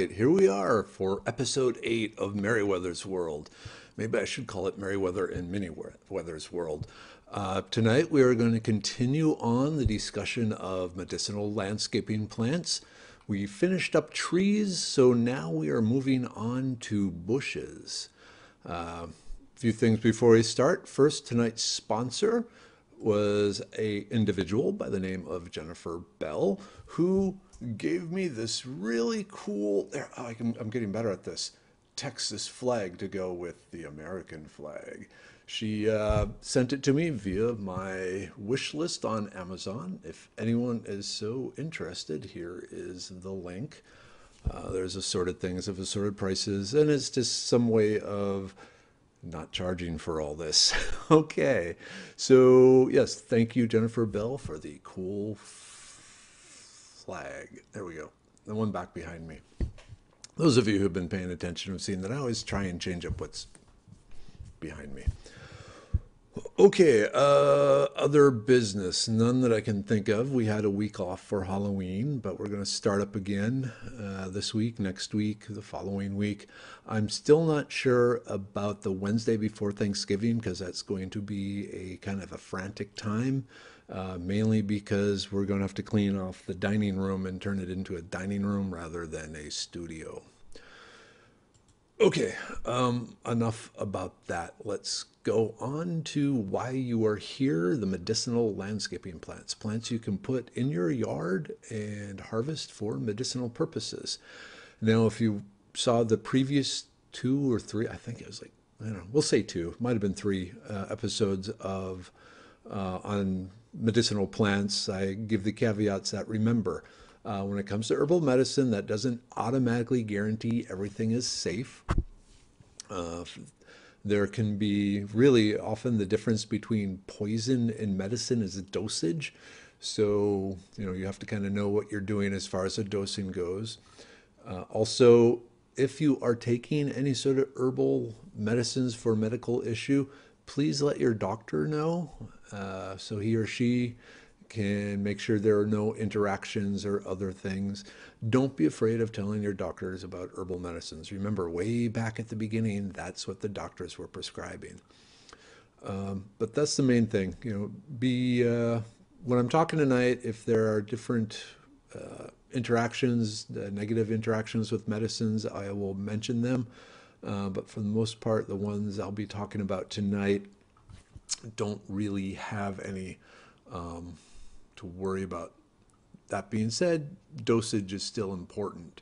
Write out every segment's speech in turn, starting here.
right, here we are for episode 8 of Merriwether's World. Maybe I should call it Merriweather and Miniweather's World. Tonight we are going to continue on the discussion of medicinal landscaping plants. We finished up trees, so now we are moving on to bushes. A few things before we start. First, tonight's sponsor was a individual by the name of Jennifer Bell, who gave me this really cool, I'm getting better at this, Texas flag to go with the American flag. She sent it to me via my wish list on Amazon. If anyone is so interested, here is the link. There's assorted things of assorted prices, and it's just some way of not charging for all this. Okay, so yes, thank you, Jennifer Bell, for the cool flag. There we go, the one back behind me. Those of you who have been paying attention have seen that I always try and change up what's behind me. Okay, other business, none that I can think of. We had a week off for Halloween, but we're going to start up again this week, next week, the following week. I'm still not sure about the Wednesday before Thanksgiving because that's going to be a kind of a frantic time, mainly because we're going to have to clean off the dining room and turn it into a dining room rather than a studio. Okay, enough about that. Let's go on to why you are here, the medicinal landscaping plants. Plants you can put in your yard and harvest for medicinal purposes. Now, if you saw the previous 2 or 3, I think it was like, I don't know, we'll say 2, might have been 3 episodes of on medicinal plants, I give the caveats that remember, when it comes to herbal medicine, that doesn't automatically guarantee everything is safe. There can be really often the difference between poison and medicine is dosage. So, you have to kind of know what you're doing as far as the dosing goes. Also, if you are taking any sort of herbal medicines for medical issue, please let your doctor know so he or she can make sure there are no interactions or other things. Don't be afraid of telling your doctors about herbal medicines. Remember, way back at the beginning, that's what the doctors were prescribing. But that's the main thing. When I'm talking tonight, if there are different interactions, negative interactions with medicines, I will mention them. But for the most part, the ones I'll be talking about tonight don't really have any to worry about. That being said, dosage is still important.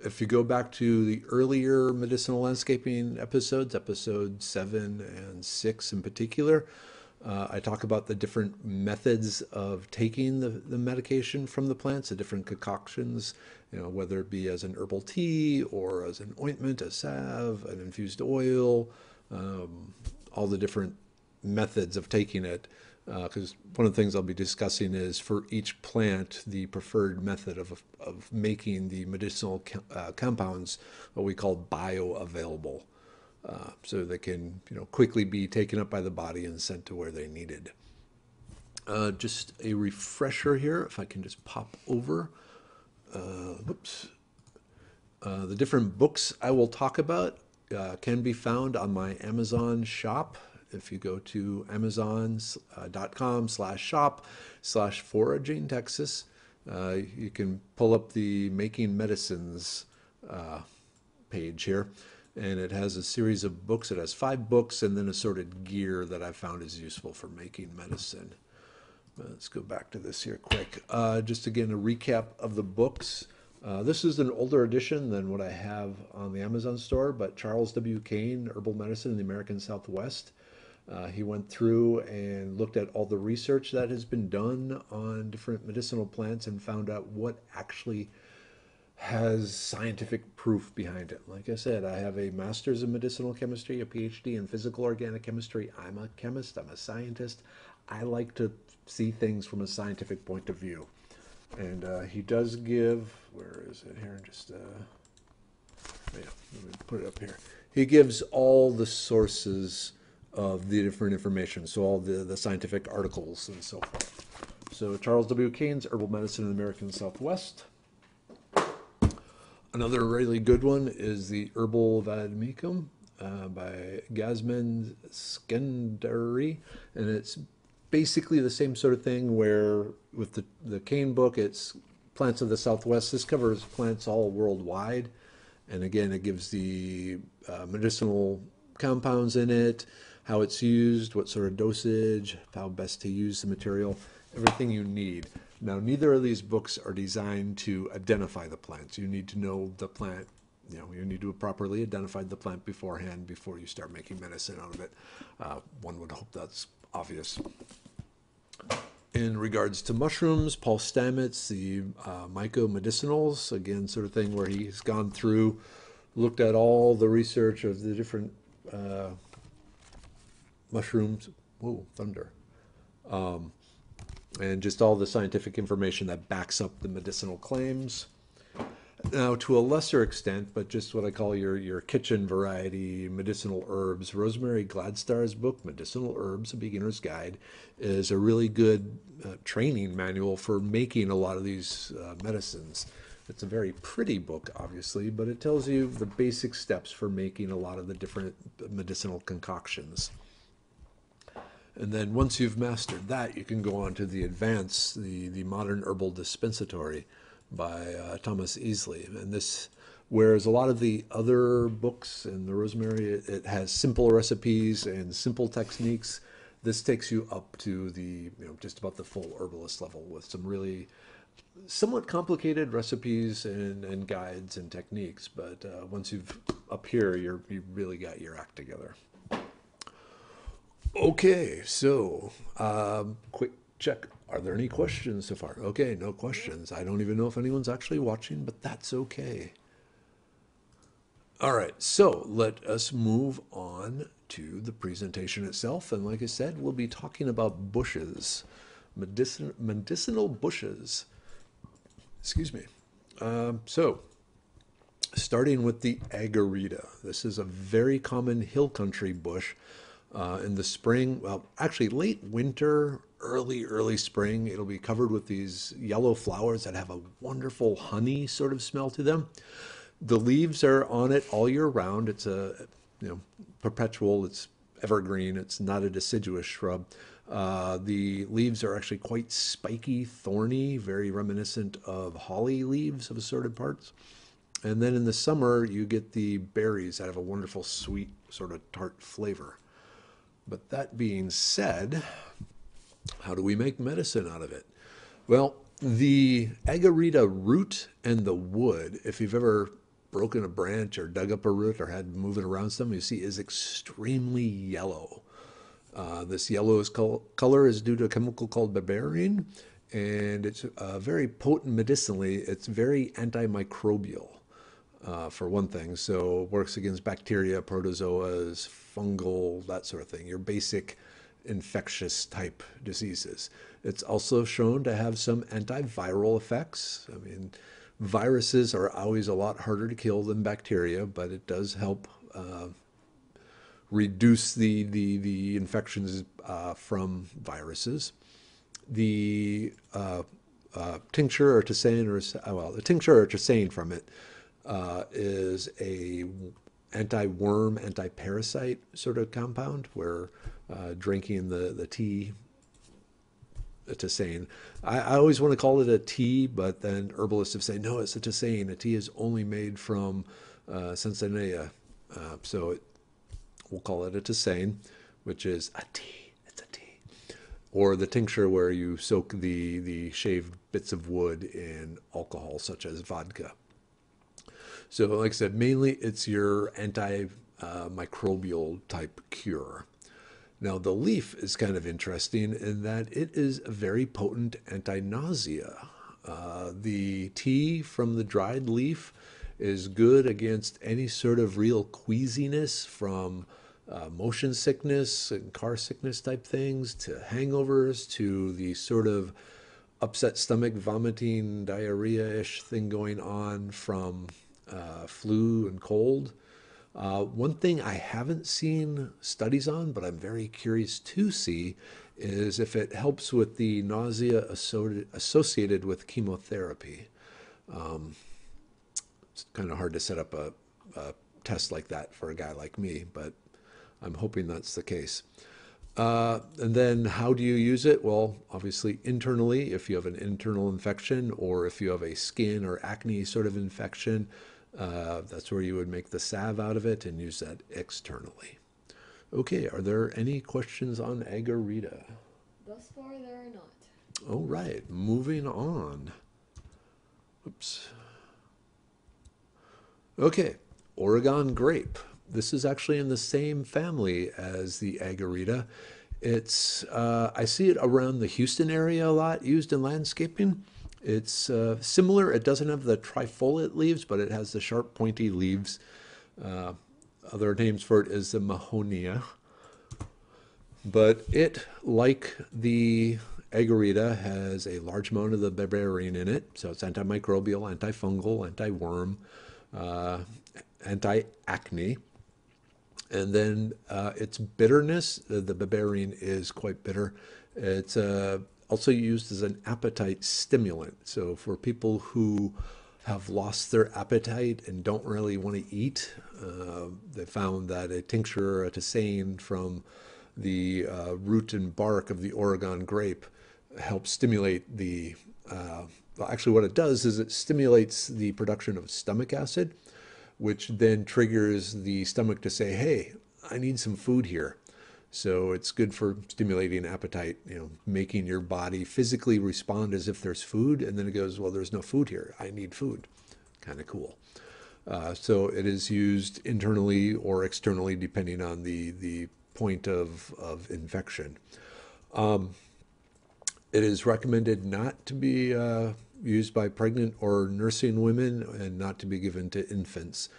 If you go back to the earlier medicinal landscaping episodes, episode 7 and 6 in particular, I talk about the different methods of taking the medication from the plants, the different concoctions, whether it be as an herbal tea or as an ointment, a salve, an infused oil, all the different methods of taking it. Because one of the things I'll be discussing is for each plant, the preferred method of making the medicinal compounds, what we call bioavailable, so they can quickly be taken up by the body and sent to where they needed. Just a refresher here, if I can just pop over. Whoops. The different books I will talk about can be found on my Amazon shop. If you go to amazon.com/shop/foraging Texas, you can pull up the Making Medicines page here, and it has a series of books. It has 5 books and then assorted gear that I found is useful for making medicine. Let's go back to this here quick. Just again, a recap of the books. This is an older edition than what I have on the Amazon store, but Charles W. Kane, Herbal Medicine in the American Southwest. He went through and looked at all the research that has been done on different medicinal plants and found out what actually has scientific proof behind it. Like I said, I have a master's in medicinal chemistry, a PhD in physical organic chemistry. I'm a chemist, I'm a scientist. I like to see things from a scientific point of view. And he does give, where is it here? Just, let me put it up here. He gives all the sources of the different information, so all the scientific articles and so forth. So Charles W. Kane's Herbal Medicine in the American Southwest. Another really good one is the Herbal Vademecum by Gazmend Skenderi, and it's basically the same sort of thing where with the cane book, it's plants of the Southwest. This covers plants all worldwide, and again, it gives the medicinal compounds in it, how it's used, what sort of dosage, how best to use the material, everything you need. Now, neither of these books are designed to identify the plants. You need to know the plant. You need to have properly identified the plant beforehand before you start making medicine out of it. One would hope that's obvious. In regards to mushrooms, Paul Stamets, the Medicinals, again, sort of thing where he's gone through, looked at all the research of the different mushrooms. Whoa, thunder. And just all the scientific information that backs up the medicinal claims. Now, to a lesser extent, but just what I call your kitchen variety medicinal herbs, Rosemary Gladstar's book, Medicinal Herbs, A Beginner's Guide, is a really good training manual for making a lot of these medicines. It's a very pretty book, obviously, but it tells you the basic steps for making a lot of the different medicinal concoctions. And then once you've mastered that, you can go on to the advanced, the Modern Herbal Dispensatory by Thomas Easley. And this, whereas a lot of the other books in the Rosemary, it has simple recipes and simple techniques. This takes you up to the, just about the full herbalist level with some really somewhat complicated recipes and guides and techniques. But once you've up here, you really got your act together. Okay, so quick check. Are there any questions so far? Okay, no questions. I don't even know if anyone's actually watching, but that's okay. All right, so let us move on to the presentation itself. And like I said, we'll be talking about bushes, medicinal bushes. Excuse me. So, starting with the agarita. This is a very common hill country bush. In the spring, well, actually late winter, early spring, it'll be covered with these yellow flowers that have a wonderful honey sort of smell to them. The leaves are on it all year round. It's a perpetual, it's evergreen, it's not a deciduous shrub. The leaves are actually quite spiky, thorny, very reminiscent of holly leaves of assorted parts. And then in the summer, you get the berries that have a wonderful sweet sort of tart flavor. But that being said, how do we make medicine out of it? Well, the agarita root and the wood, if you've ever broken a branch or dug up a root or had moving around something, you see is extremely yellow. This yellow color is due to a chemical called berberine, and it's very potent medicinally. It's very antimicrobial. For one thing, so works against bacteria, protozoas, fungal, that sort of thing, your basic infectious type diseases. It's also shown to have some antiviral effects. I mean, viruses are always a lot harder to kill than bacteria, but it does help reduce the infections from viruses. The tincture or tisane, the tincture or tisane from it is a anti-worm, anti-parasite sort of compound where drinking the tea, a tisane. I always want to call it a tea, but then herbalists have said, no, it's a tisane. A tea is only made from Sensanea. So we'll call it a tisane, which is a tea. It's a tea. Or the tincture where you soak the shaved bits of wood in alcohol, such as vodka. So like I said, mainly it's your antimicrobial type cure. Now the leaf is kind of interesting in that it is a very potent anti-nausea. The tea from the dried leaf is good against any sort of real queasiness from motion sickness and car sickness type things to hangovers to the sort of upset stomach, vomiting, diarrhea-ish thing going on from flu and cold. One thing I haven't seen studies on, but I'm very curious to see, is if it helps with the nausea associated with chemotherapy. kind of hard to set up a test like that for a guy like me, but I'm hoping that's the case. And then how do you use it? Well, obviously internally, if you have an internal infection or if you have a skin or acne sort of infection, that's where you would make the salve out of it and use that externally. Okay, are there any questions on Agarita? Thus far, there are not. All right, moving on. Oops. Okay, Oregon grape. This is actually in the same family as the Agarita. It's I see it around the Houston area a lot, used in landscaping. It's similar. It doesn't have the trifoliate leaves, but it has the sharp, pointy leaves. Uh, Other names for it is the Mahonia. But it, like the Agarita, has a large amount of the berberine in it. So it's antimicrobial, antifungal, anti-worm, uh, anti-acne. And then its bitterness, the berberine is quite bitter. It's also used as an appetite stimulant. So for people who have lost their appetite and don't really want to eat, they found that a tincture or a tisane from the root and bark of the Oregon grape helps stimulate the, well, actually what it does is it stimulates the production of stomach acid, which then triggers the stomach to say, hey, I need some food here. So it's good for stimulating appetite, making your body physically respond as if there's food. And then it goes, well, there's no food here. I need food. Kind of cool. So it is used internally or externally, depending on the point of infection. It is recommended not to be used by pregnant or nursing women and not to be given to infants.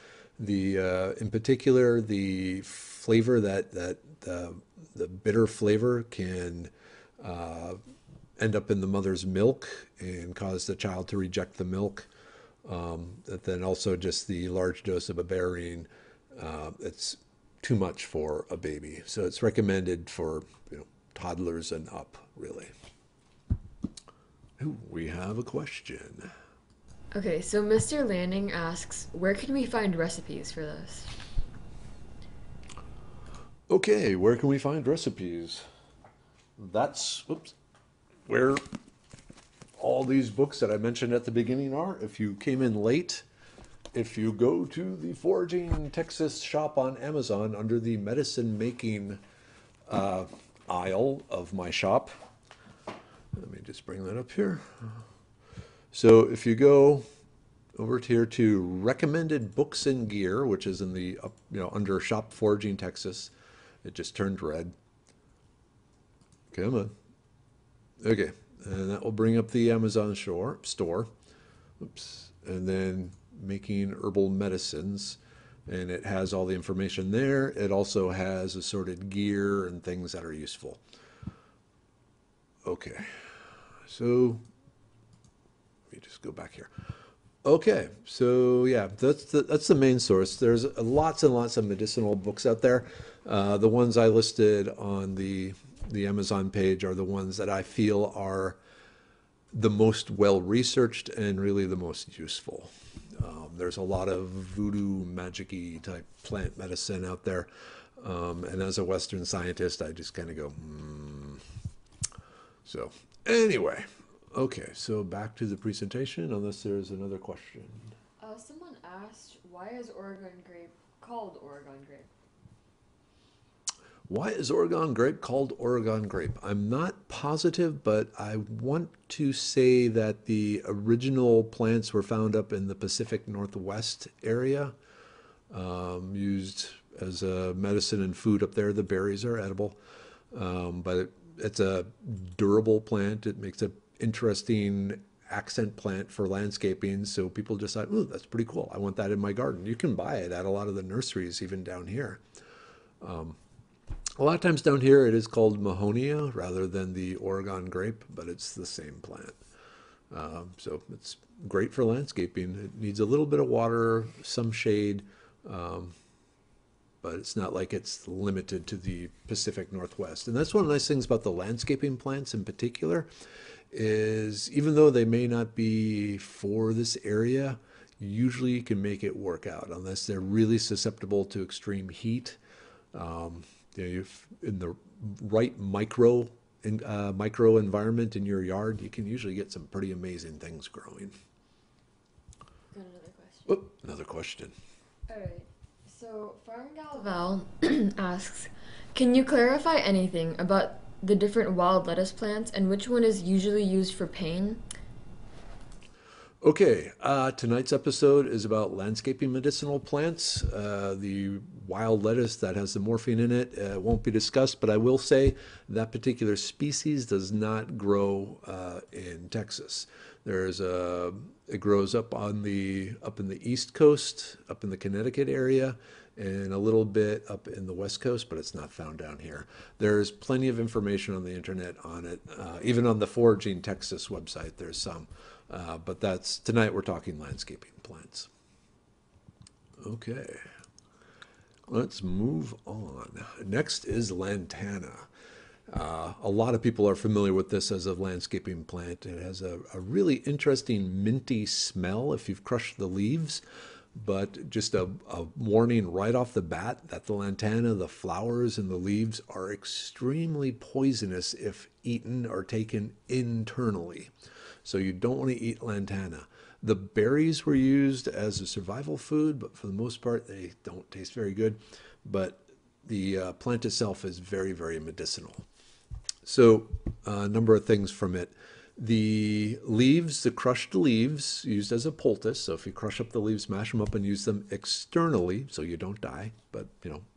In particular, the flavor the bitter flavor can end up in the mother's milk and cause the child to reject the milk. Then also just the large dose of berberine, it's too much for a baby. So it's recommended for toddlers and up, really. Ooh, we have a question. Okay, so Mr. Lanning asks, where can we find recipes for this? Okay, where can we find recipes? That's where all these books that I mentioned at the beginning are. If you came in late, if you go to the Foraging Texas shop on Amazon under the medicine making aisle of my shop, let me just bring that up here. So if you go over here to recommended books and gear, which is in the under shop Foraging Texas, it just turned red. Come on. Okay, and that will bring up the Amazon store. Oops. And then making herbal medicines, and it has all the information there. It also has assorted gear and things that are useful. Okay, so let me just go back here. Okay, so yeah, that's the main source. There's lots and lots of medicinal books out there. The ones I listed on the Amazon page are the ones that I feel are the most well-researched and really the most useful. There's a lot of voodoo, magic-y type plant medicine out there. And as a Western scientist, I just kind of go, So anyway, okay, so back to the presentation, unless there's another question. Someone asked, why is Oregon grape called Oregon grape? Why is Oregon grape called Oregon grape? I'm not positive, but I want to say that the original plants were found up in the Pacific Northwest area, used as a medicine and food up there. The berries are edible, but it's a durable plant. It makes an interesting accent plant for landscaping, so people just thought, ooh, that's pretty cool. I want that in my garden. You can buy it at a lot of the nurseries, even down here. A lot of times down here it is called Mahonia rather than the Oregon grape, but it's the same plant. So it's great for landscaping. It needs a little bit of water, some shade, but it's not like it's limited to the Pacific Northwest. And that's one of the nice things about the landscaping plants in particular, is even though they may not be for this area, usually can make it work out unless they're really susceptible to extreme heat. You know, if in the right micro environment in your yard, you can usually get some pretty amazing things growing. Got another question. Oh, another question. All right. So Farm Galval asks, can you clarify anything about the different wild lettuce plants and which one is usually used for pain? Okay, tonight's episode is about landscaping medicinal plants. The wild lettuce that has the morphine in it won't be discussed, but I will say that particular species does not grow in Texas. It grows up in the East Coast, up in the Connecticut area, and a little bit up in the West Coast, but it's not found down here. There's plenty of information on the internet on it. Even on the Foraging Texas website, there's some. But that's tonight we're talking landscaping plants. Okay, let's move on. Next is lantana. A lot of people are familiar with this as a landscaping plant. It has a really interesting minty smell if you've crushed the leaves, but just a warning right off the bat that the lantana, the flowers and the leaves are extremely poisonous if eaten or taken internally. So you don't want to eat lantana. The berries were used as a survival food, but for the most part, they don't taste very good. But the plant itself is very, very medicinal. So a number of things from it. The leaves, the crushed leaves, used as a poultice. So if you crush up the leaves, mash them up and use them externally, so you don't die, but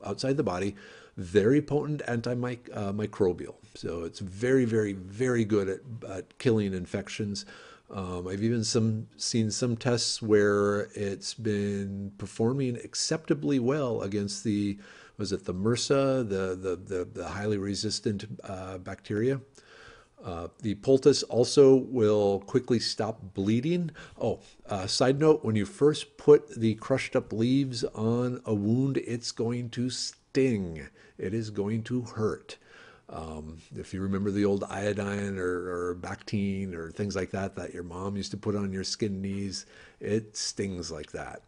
outside the body, very potent antimicrobial. So it's very, very, very good at killing infections. I've even seen some tests where it's been performing acceptably well against was it the MRSA, the highly resistant bacteria. The poultice also will quickly stop bleeding. Oh, side note, when you first put the crushed up leaves on a wound, it's going to sting. It is going to hurt. If you remember the old iodine or Bactine or things like that that your mom used to put on your skin knees, it stings like that.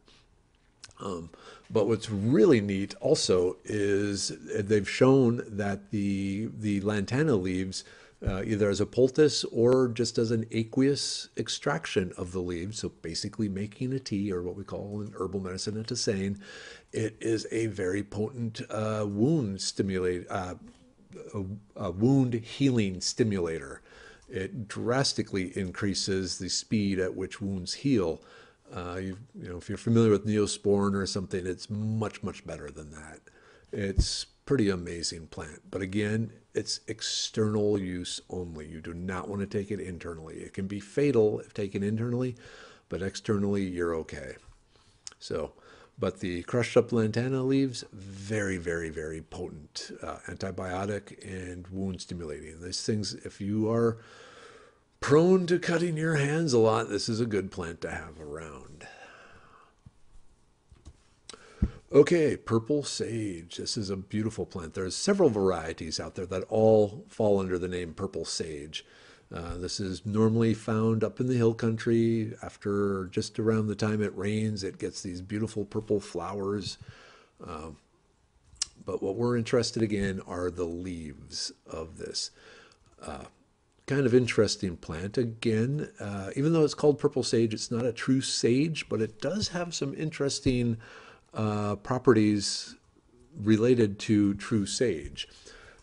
But what's really neat also is they've shown that the lantana leaves, either as a poultice or just as an aqueous extraction of the leaves, so basically making a tea or what we call in herbal medicine a tisane, it is a very potent a wound healing stimulator. It drastically increases the speed at which wounds heal. If you're familiar with Neosporin or something, it's much, much better than that. It's pretty amazing plant. But again, it's external use only. You do not want to take it internally. It can be fatal if taken internally, but externally, you're okay. So, but the crushed up lantana leaves, very, very, very potent antibiotic and wound stimulating. These things, if you are prone to cutting your hands a lot, this is a good plant to have around. Okay, purple sage. This is a beautiful plant. There's several varieties out there that all fall under the name purple sage. This is normally found up in the hill country. After just around the time it rains, it gets these beautiful purple flowers. But what we're interested in are the leaves of this. Kind of interesting plant. Again, even though it's called purple sage, it's not a true sage, but it does have some interesting properties related to true sage.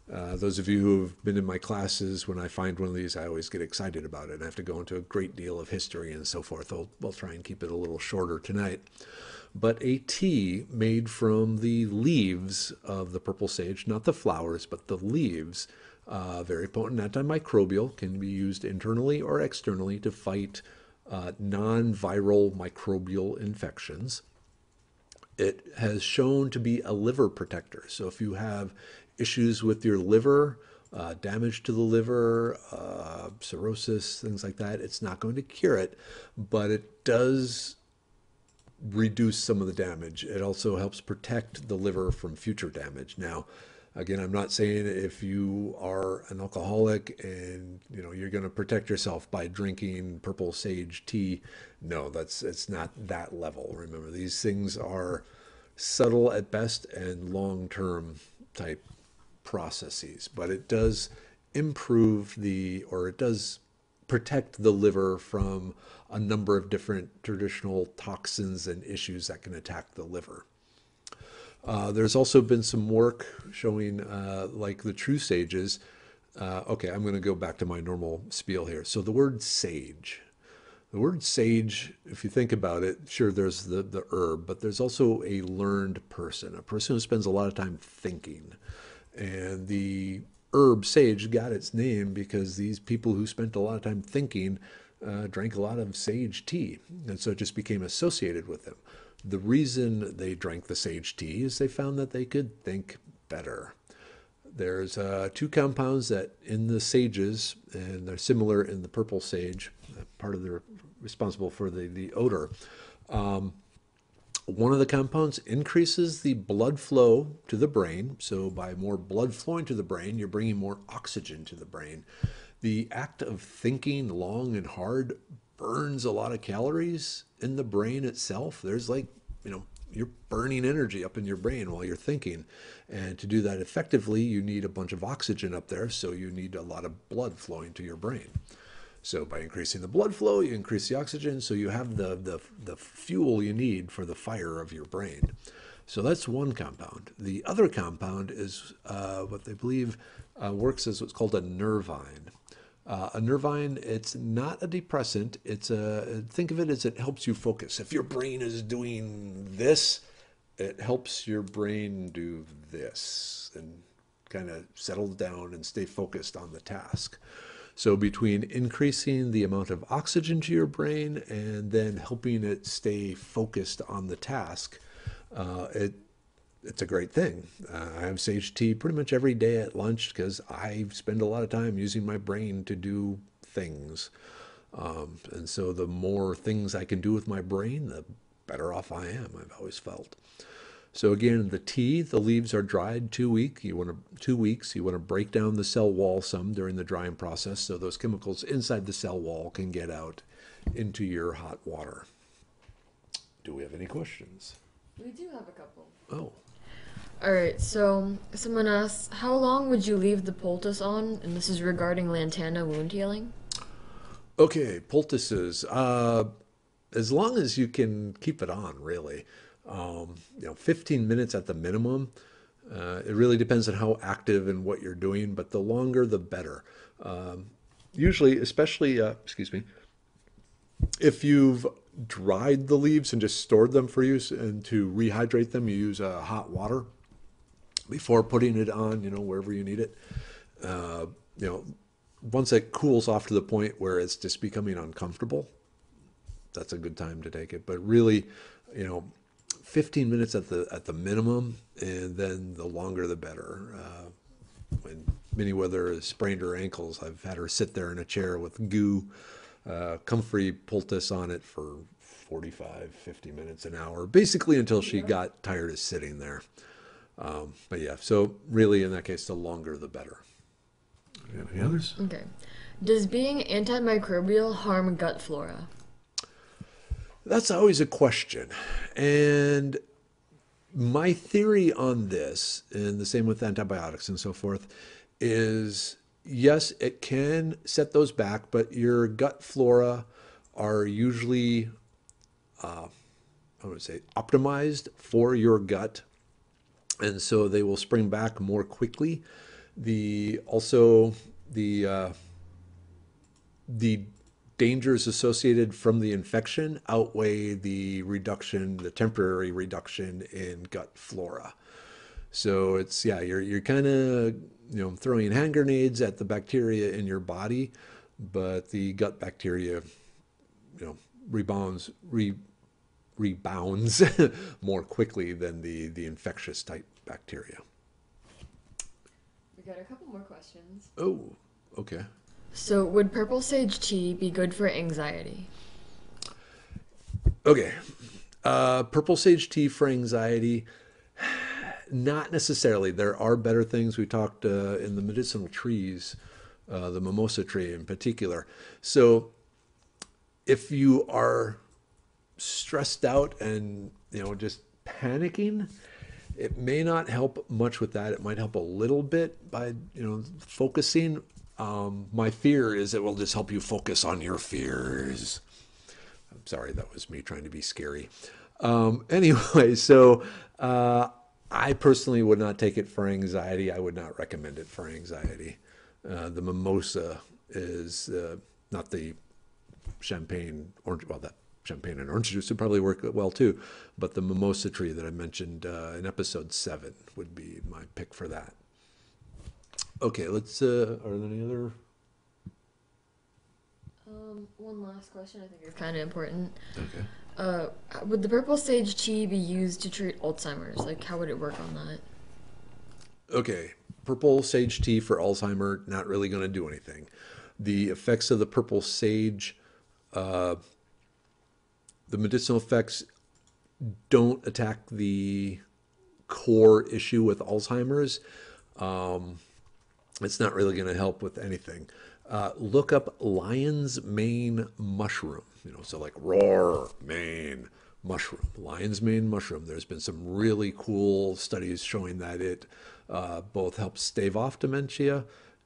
Those of you who have been in my classes, when I find one of these, I always get excited about it. I have to go into a great deal of history and so forth. We'll try and keep it a little shorter tonight. But a tea made from the leaves of the purple sage, not the flowers, but the leaves, very potent antimicrobial, can be used internally or externally to fight non-viral microbial infections. It has shown to be a liver protector. So if you have issues with your liver, damage to the liver, cirrhosis, things like that, it's not going to cure it, but it does reduce some of the damage. It also helps protect the liver from future damage. Now, Again, I'm not saying if you are an alcoholic and you're going to protect yourself by drinking purple sage tea. No, it's not that level. Remember, these things are subtle at best and long-term type processes, but it does improve or it does protect the liver from a number of different traditional toxins and issues that can attack the liver. There's also been some work showing, like the true sages. Okay, I'm going to go back to my normal spiel here. So the word sage. The word sage, if you think about it, sure, there's the herb, but there's also a learned person, a person who spends a lot of time thinking. And the herb sage got its name because these people who spent a lot of time thinking drank a lot of sage tea. And so it just became associated with them. The reason they drank the sage tea is they found that they could think better. There's two compounds that in the sages, and they're similar in the purple sage, part of the responsible for the odor. One of the compounds increases the blood flow to the brain. So by more blood flowing to the brain, you're bringing more oxygen to the brain. The act of thinking long and hard burns a lot of calories in the brain itself. There's you're burning energy up in your brain while you're thinking. And to do that effectively, you need a bunch of oxygen up there. So you need a lot of blood flowing to your brain. So by increasing the blood flow, you increase the oxygen, so you have the fuel you need for the fire of your brain. So that's one compound. The other compound is what they believe works as what's called a nervine. A nervine, it's not a depressant. Think of it as it helps you focus. If your brain is doing this, it helps your brain do this and kind of settle down and stay focused on the task. So between increasing the amount of oxygen to your brain and then helping it stay focused on the task, it's a great thing. I have sage tea pretty much every day at lunch because I spend a lot of time using my brain to do things. And so the more things I can do with my brain, the better off I am, I've always felt. So again, the tea, the leaves are dried 2 weeks. 2 weeks. You want to break down the cell wall some during the drying process so those chemicals inside the cell wall can get out into your hot water. Do we have any questions? We do have a couple. Oh. All right, so someone asks, how long would you leave the poultice on? And this is regarding lantana wound healing. Okay, poultices. As long as you can keep it on, really. 15 minutes at the minimum. It really depends on how active and what you're doing, but the longer the better. Usually, especially, excuse me, if you've dried the leaves and just stored them for use and to rehydrate them, you use hot water before putting it on, wherever you need it. Once it cools off to the point where it's just becoming uncomfortable, that's a good time to take it. But really, 15 minutes at the minimum, and then the longer the better. When Merriwether sprained her ankles, I've had her sit there in a chair with goo, comfrey poultice on it for 45, 50 minutes, an hour, basically until she got tired of sitting there. But yeah, so really in that case, the longer the better. Any others? Okay. Does being antimicrobial harm gut flora? That's always a question. And my theory on this, and the same with antibiotics and so forth, is yes, it can set those back, but your gut flora are usually, I would say, optimized for your gut. And so they will spring back more quickly. Also the dangers associated from the infection outweigh the temporary reduction in gut flora. So you're kind of, throwing hand grenades at the bacteria in your body, but the gut bacteria, rebounds more quickly than the infectious type bacteria. We got a couple more questions. Oh, okay. So would purple sage tea be good for anxiety? Okay. Purple sage tea for anxiety. Not necessarily. There are better things. We talked in the medicinal trees, the mimosa tree in particular. So if you are stressed out and just panicking, it may not help much with that. It might help a little bit by focusing. My fear is it will just help you focus on your fears. I'm sorry, that was me trying to be scary. Anyway, so I personally would not take it for anxiety. I would not recommend it for anxiety. The mimosa is not the champagne orange. Well, that champagne and orange juice would probably work well too, but the mimosa tree that I mentioned in episode 7 would be my pick for that. Okay, let's. Are there any other? One last question I think is kind of important. Okay. Uh, would the purple sage tea be used to treat Alzheimer's? Like, how would it work on that? Okay, purple sage tea for Alzheimer, not really going to do anything. The effects of the purple sage, uh, the medicinal effects don't attack the core issue with Alzheimer's. Um, it's not really going to help with anything. Look up lion's mane mushroom. So like roar mane mushroom, lion's mane mushroom. There's been some really cool studies showing that it both helps stave off dementia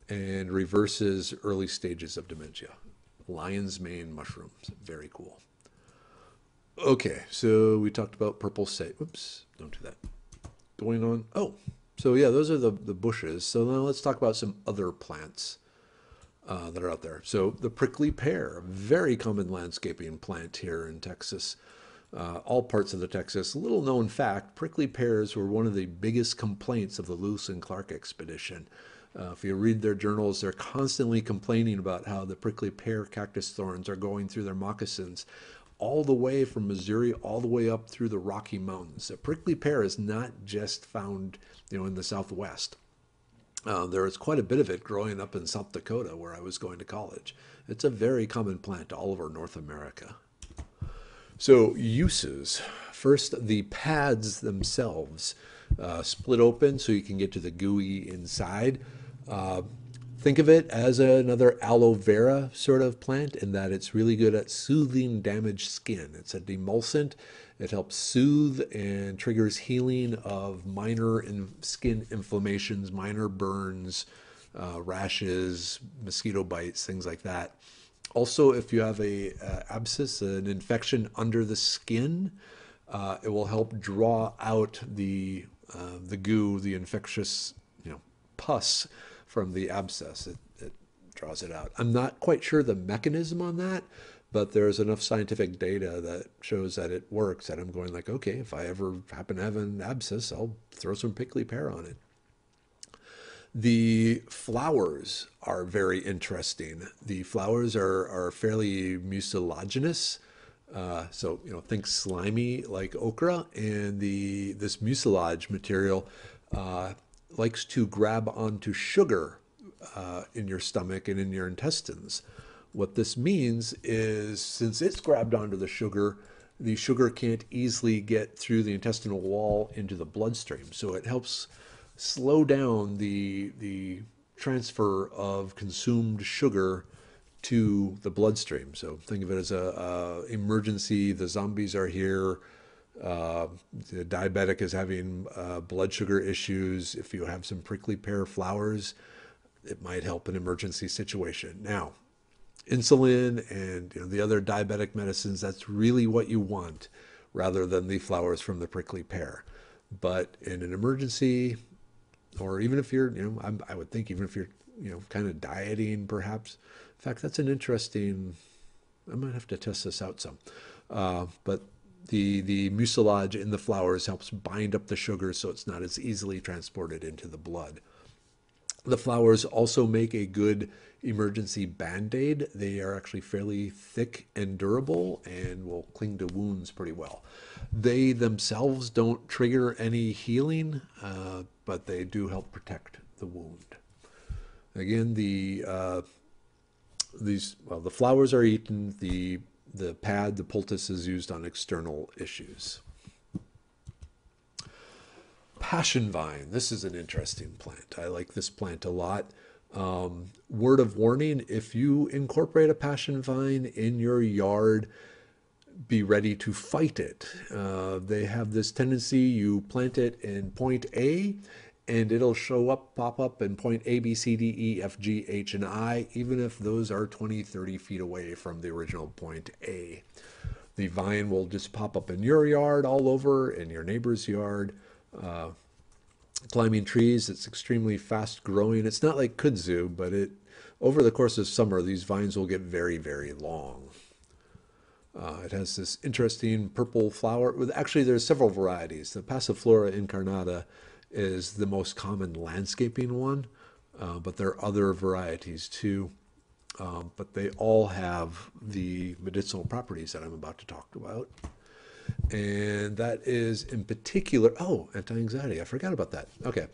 and reverses early stages of dementia. Lion's mane mushrooms, very cool. Okay, so we talked about purple sage. Oops, don't do that. Going on. Oh, so yeah, those are the bushes. So now let's talk about some other plants that are out there. So the prickly pear, a very common landscaping plant here in Texas, all parts of the Texas. Little known fact, prickly pears were one of the biggest complaints of the Lewis and Clark expedition. If you read their journals, they're constantly complaining about how the prickly pear cactus thorns are going through their moccasins all the way from Missouri all the way up through the Rocky Mountains. A prickly pear is not just found, in the Southwest. There is quite a bit of it growing up in South Dakota where I was going to college. It's a very common plant all over North America. So uses. First, the pads themselves split open so you can get to the gooey inside. Uh, Think of it as another aloe vera sort of plant in that it's really good at soothing damaged skin. It's a demulcent. It helps soothe and triggers healing of minor skin inflammations, minor burns, rashes, mosquito bites, things like that. Also, if you have a abscess, an infection under the skin, it will help draw out the goo, the infectious, pus from the abscess. It draws it out. I'm not quite sure the mechanism on that, but there's enough scientific data that shows that it works that I'm going like, okay, if I ever happen to have an abscess, I'll throw some prickly pear on it. The flowers are very interesting. The flowers are fairly mucilaginous. So think slimy like okra, and this mucilage material likes to grab onto sugar in your stomach and in your intestines. What this means is since it's grabbed onto the sugar can't easily get through the intestinal wall into the bloodstream. So it helps slow down the transfer of consumed sugar to the bloodstream. So think of it as a emergency. The zombies are here. The diabetic is having blood sugar issues. If you have some prickly pear flowers, it might help an emergency situation. Now, insulin and the other diabetic medicines, that's really what you want rather than the flowers from the prickly pear. But in an emergency, or even if you're, I would think even if you're, kind of dieting perhaps. In fact, that's an interesting, I might have to test this out some. But the mucilage in the flowers helps bind up the sugar so it's not as easily transported into the blood. The flowers also make a good emergency band-aid. They are actually fairly thick and durable and will cling to wounds pretty well. They themselves don't trigger any healing, but they do help protect the wound. Again, the flowers are eaten. The pad, the poultice, is used on external issues. passion vine. This is an interesting plant. I like this plant a lot. Word of warning, if you incorporate a passion vine in your yard, be ready to fight it. They have this tendency, you plant it in point A, and it'll show up, pop up in point A, B, C, D, E, F, G, H, and I, even if those are 20, 30 feet away from the original point A. The vine will just pop up in your yard all over, in your neighbor's yard. Climbing trees, it's extremely fast growing. It's not like kudzu, but over the course of summer, these vines will get very, very long. It has this interesting purple flower. Actually, there's several varieties. The Passiflora incarnata is the most common landscaping one, but there are other varieties too. But they all have the medicinal properties that I'm about to talk about. And that is in particular, oh, anti-anxiety. I forgot about that. Okay.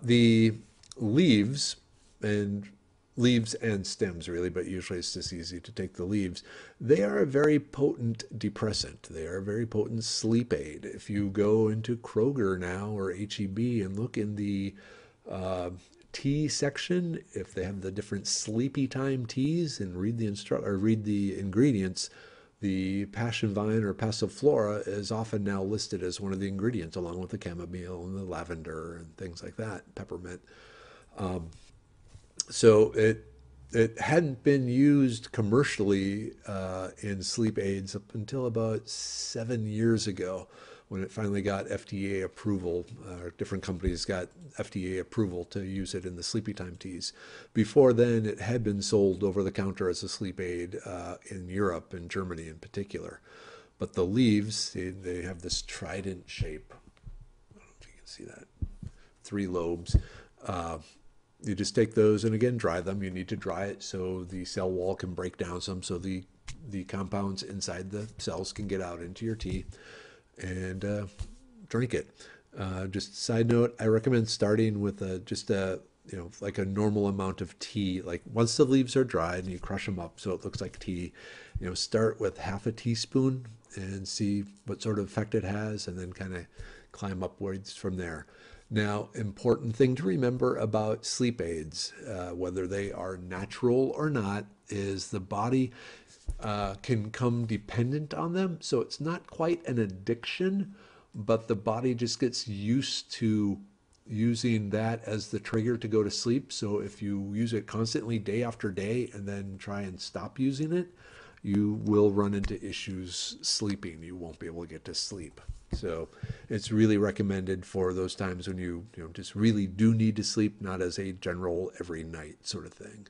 The leaves and leaves and stems really, but usually it's just easy to take the leaves. They are a very potent depressant. They are a very potent sleep aid. If you go into Kroger now or HEB and look in the tea section, if they have the different sleepy time teas and read the ingredients, the passion vine or passiflora is often now listed as one of the ingredients, along with the chamomile and the lavender and things like that, peppermint. So it hadn't been used commercially in sleep aids up until about 7 years ago, when it finally got FDA approval. Different companies got FDA approval to use it in the sleepy time teas. Before then, it had been sold over the counter as a sleep aid in Europe and Germany in particular. But the leaves, they have this trident shape. I don't know if you can see that. 3 lobes. You just take those and again dry them. You need to dry it so the cell wall can break down some, so the compounds inside the cells can get out into your tea, and drink it. Just side note, I recommend starting with like a normal amount of tea. Like once the leaves are dried and you crush them up so it looks like tea, start with half a teaspoon and see what sort of effect it has, and then kind of climb upwards from there. Now, important thing to remember about sleep aids, whether they are natural or not, is the body can come dependent on them. So it's not quite an addiction, but the body just gets used to using that as the trigger to go to sleep. So if you use it constantly day after day and then try and stop using it, you will run into issues sleeping. You won't be able to get to sleep. So it's really recommended for those times when you just really do need to sleep, not as a general every night sort of thing.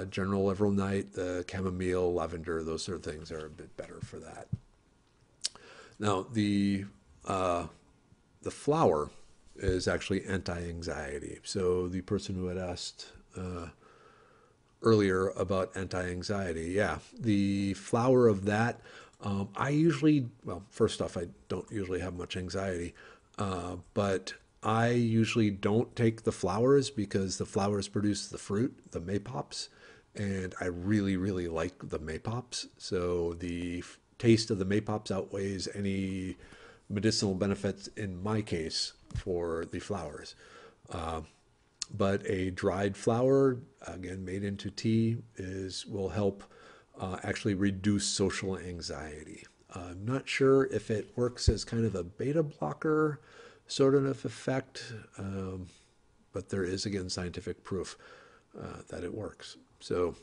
General every night, the chamomile, lavender, those sort of things are a bit better for that. Now the flower is actually anti-anxiety. So the person who had asked earlier about anti-anxiety, yeah, the flower of that. First off, I don't usually have much anxiety, but I usually don't take the flowers because the flowers produce the fruit, the maypops, and I really, really like the maypops. So the taste of the maypops outweighs any medicinal benefits in my case for the flowers. But a dried flower, again made into tea, will help actually reduce social anxiety. I'm not sure if it works as kind of a beta blocker sort of effect, but there is, again, scientific proof that it works. So,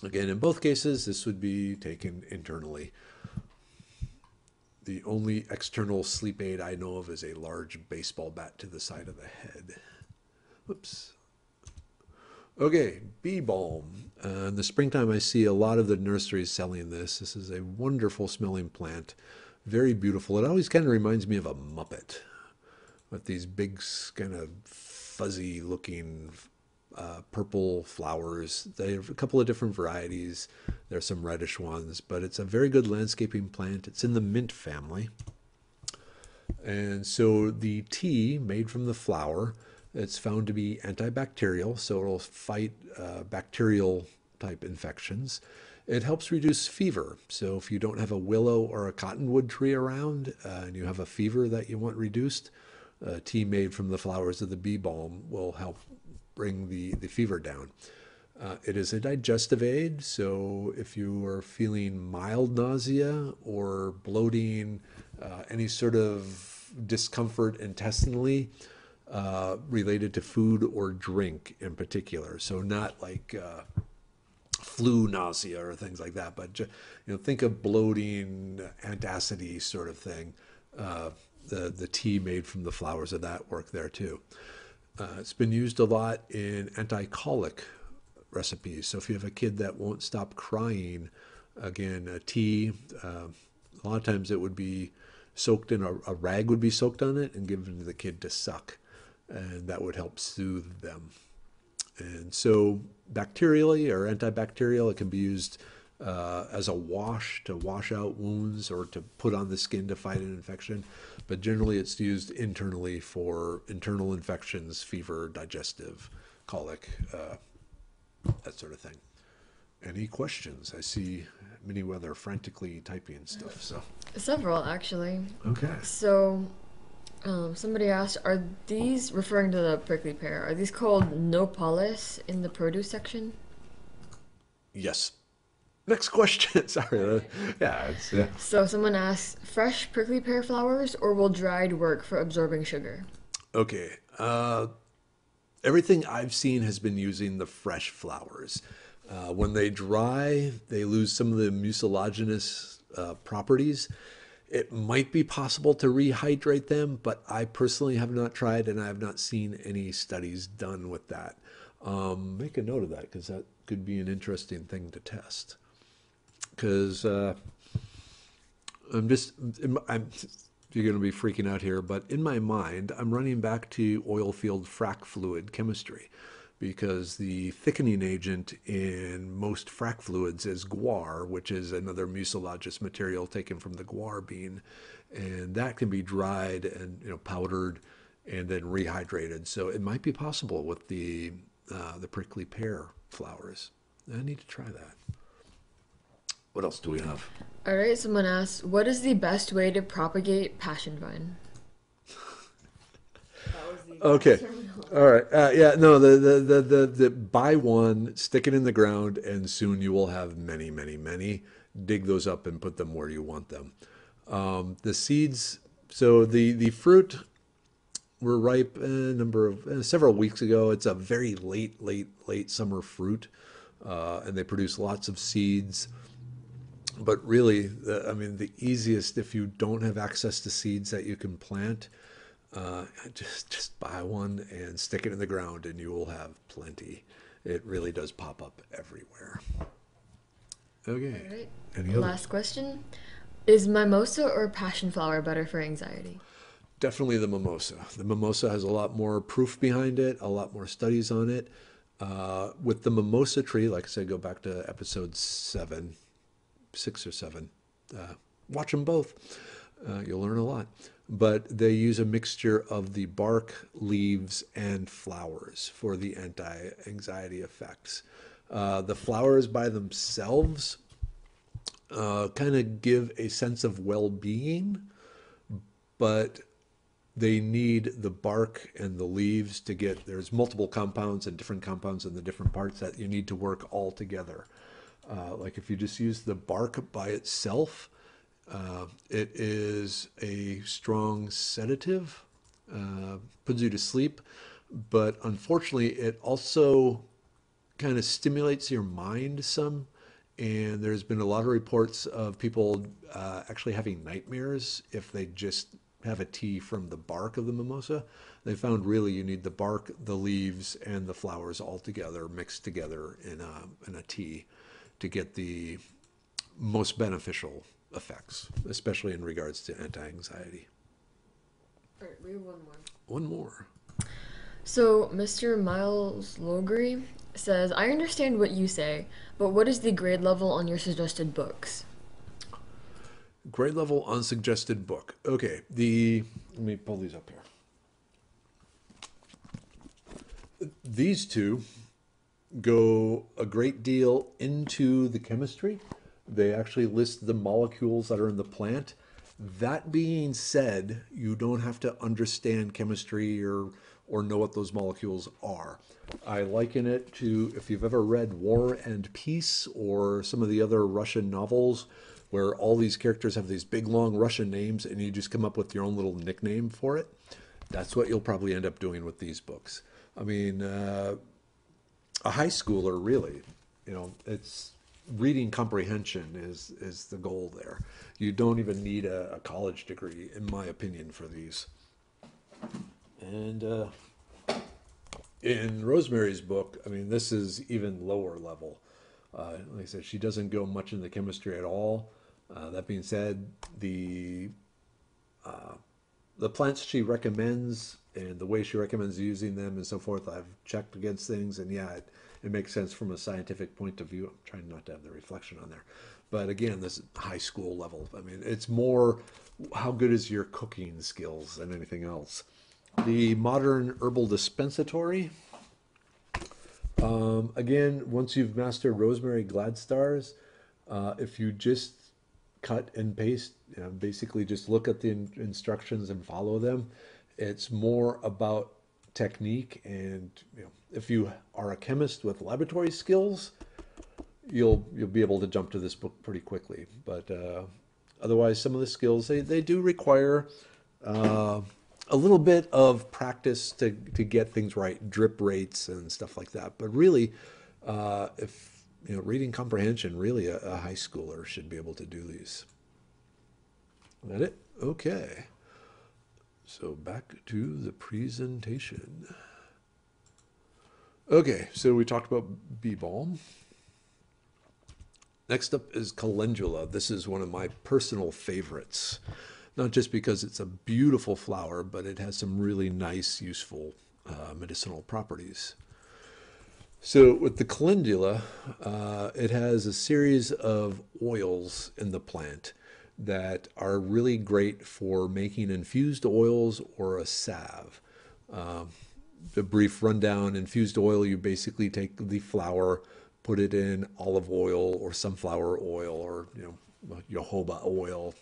again, in both cases, this would be taken internally. The only external sleep aid I know of is a large baseball bat to the side of the head. Whoops. Okay, bee balm. In the springtime, I see a lot of the nurseries selling this. This is a wonderful smelling plant, very beautiful. It always kind of reminds me of a Muppet with these big, kind of fuzzy looking purple flowers. They have a couple of different varieties. There's some reddish ones, but it's a very good landscaping plant. It's in the mint family. And so the tea made from the flower, it's found to be antibacterial, so it'll fight bacterial type infections. It helps reduce fever. So if you don't have a willow or a cottonwood tree around and you have a fever that you want reduced, Tea made from the flowers of the bee balm will help bring the fever down. It is a digestive aid, so if you are feeling mild nausea or bloating, any sort of discomfort intestinally related to food or drink in particular, so not like flu nausea or things like that, but think of bloating, antacid sort of thing. Uh, the tea made from the flowers of that work there too. It's been used a lot in anti-colic recipes. So if you have a kid that won't stop crying, again, a tea, a lot of times it would be soaked in a rag would be soaked on it and given to the kid to suck, and that would help soothe them. And so bacterially or antibacterial, it can be used as a wash to wash out wounds or to put on the skin to fight an infection. But generally it's used internally for internal infections, fever, digestive, colic, that sort of thing. Any questions? I see Medicinal frantically typing stuff. So Several, actually. okay. So, somebody asked, are these, referring to the prickly pear, are these called nopolis in the produce section? Yes. Next question. Sorry. Yeah, it's yeah. So, someone asks, fresh prickly pear flowers or will dried work for absorbing sugar? Okay. Everything I've seen has been using the fresh flowers. When they dry, they lose some of the mucilaginous properties. It might be possible to rehydrate them, but I personally have not tried and I have not seen any studies done with that. Make a note of that because that could be an interesting thing to test. Because I'm you're going to be freaking out here, but in my mind, I'm running back to oil field frac fluid chemistry because the thickening agent in most frac fluids is guar, which is another mucilaginous material taken from the guar bean, and that can be dried and powdered and then rehydrated. So it might be possible with the prickly pear flowers. I need to try that. What else do we have? All right, someone asks, what is the best way to propagate passion vine? That was the Okay. terminology. All right. Yeah. No. The buy one, stick it in the ground, and soon you will have many, many, many. Dig those up and put them where you want them. The seeds. So the fruit were ripe several weeks ago. It's a very late summer fruit, and they produce lots of seeds. But really, the easiest if you don't have access to seeds that you can plant, just buy one and stick it in the ground, and you will have plenty. It really does pop up everywhere. Okay. All right, Any others? last question. Is mimosa or passion flower better for anxiety? Definitely the mimosa. The mimosa has a lot more proof behind it, a lot more studies on it. With the mimosa tree, like I said, go back to episode 7, 6 or 7. Watch them both. You'll learn a lot. But they use a mixture of the bark, leaves, and flowers for the anti-anxiety effects. The flowers by themselves kind of give a sense of well-being, but they need the bark and the leaves to get, there's multiple compounds and different compounds in the different parts that you need to work all together. Like if you just use the bark by itself, it is a strong sedative, puts you to sleep, but unfortunately it also kind of stimulates your mind some. And there's been a lot of reports of people actually having nightmares if they just have a tea from the bark of the mimosa. They found really you need the bark, the leaves, and the flowers all together, mixed together in a tea to get the most beneficial effects, especially in regards to anti-anxiety. All right, we have one more. One more. So, Mr. Miles Logri says, I understand what you say, but what is the grade level on your suggested books? Grade level unsuggested book. Okay, let me pull these up here. These two go a great deal into the chemistry. They actually list the molecules that are in the plant, That being said, you don't have to understand chemistry or know what those molecules are. I liken it to if you've ever read War and Peace or some of the other Russian novels where all these characters have these big long Russian names and you just come up with your own little nickname for it. That's what you'll probably end up doing with these books. I mean, a high schooler really, it's reading comprehension is the goal there. You don't even need a college degree, in my opinion, for these. And in Rosemary's book, I mean, this is even lower level. Like I said, she doesn't go much into chemistry at all. That being said, the plants she recommends and the way she recommends using them and so forth, I've checked against things, and yeah, it makes sense from a scientific point of view. I'm trying not to have the reflection on there. But again, this is high school level. I mean, it's more how good is your cooking skills than anything else. The modern herbal dispensatory, again, once you've mastered rosemary glad stars, if you just cut and paste, basically just look at the instructions and follow them, it's more about technique. And if you are a chemist with laboratory skills, you'll be able to jump to this book pretty quickly. But otherwise, some of the skills they do require a little bit of practice to get things right, drip rates and stuff like that. But really, if reading comprehension, really a high schooler should be able to do these. Is that it? Okay. So back to the presentation. Okay, so we talked about bee balm. Next up is calendula. This is one of my personal favorites, not just because it's a beautiful flower, but it has some really nice, useful medicinal properties. So with the calendula, it has a series of oils in the plant that are really great for making infused oils or a salve. The brief rundown: infused oil, you basically take the flower, put it in olive oil or sunflower oil or jojoba oil,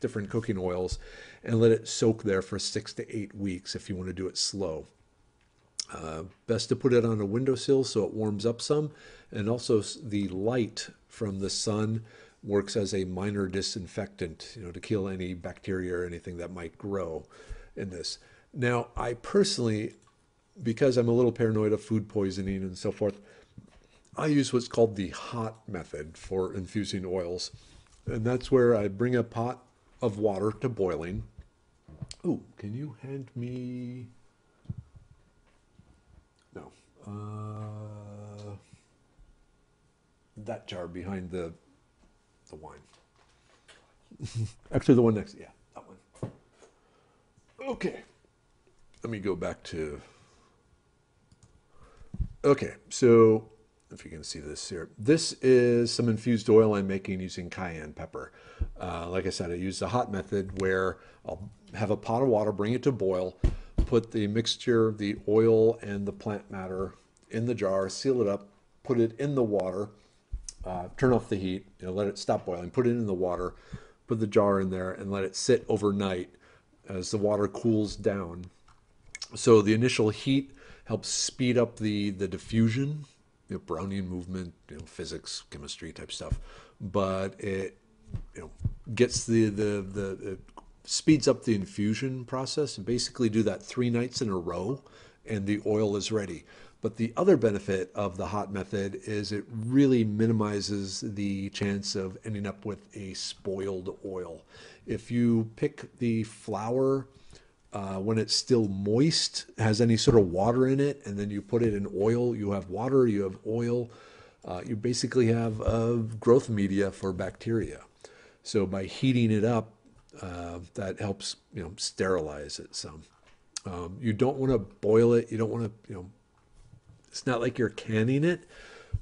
different cooking oils, and let it soak there for 6 to 8 weeks if you want to do it slow. Best to put it on a windowsill so it warms up some, and also the light from the sun works as a minor disinfectant, to kill any bacteria or anything that might grow in this. Now, I personally, because I'm a little paranoid of food poisoning and so forth, I use what's called the hot method for infusing oils. And that's where I bring a pot of water to boiling. Oh, can you hand me... No. That jar behind the wine. Actually, the one next, yeah, that one. Okay. Let me go back to... Okay, so if you can see this here, this is some infused oil I'm making using cayenne pepper. Like I said, I use the hot method where I'll have a pot of water, bring it to boil, put the mixture, the oil and the plant matter in the jar, seal it up, put it in the water, turn off the heat, let it stop boiling, put it in the water, put the jar in there and let it sit overnight as the water cools down. So the initial heat helps speed up the diffusion, Brownian movement, physics, chemistry type stuff, but it gets it speeds up the infusion process, and basically do that 3 nights in a row and the oil is ready. But the other benefit of the hot method is it really minimizes the chance of ending up with a spoiled oil. If you pick the flower when it's still moist, has any sort of water in it, and then you put it in oil, you have water, you have oil, you basically have growth media for bacteria. So by heating it up, that helps sterilize it some. You don't want to boil it. You don't want to it's not like you're canning it,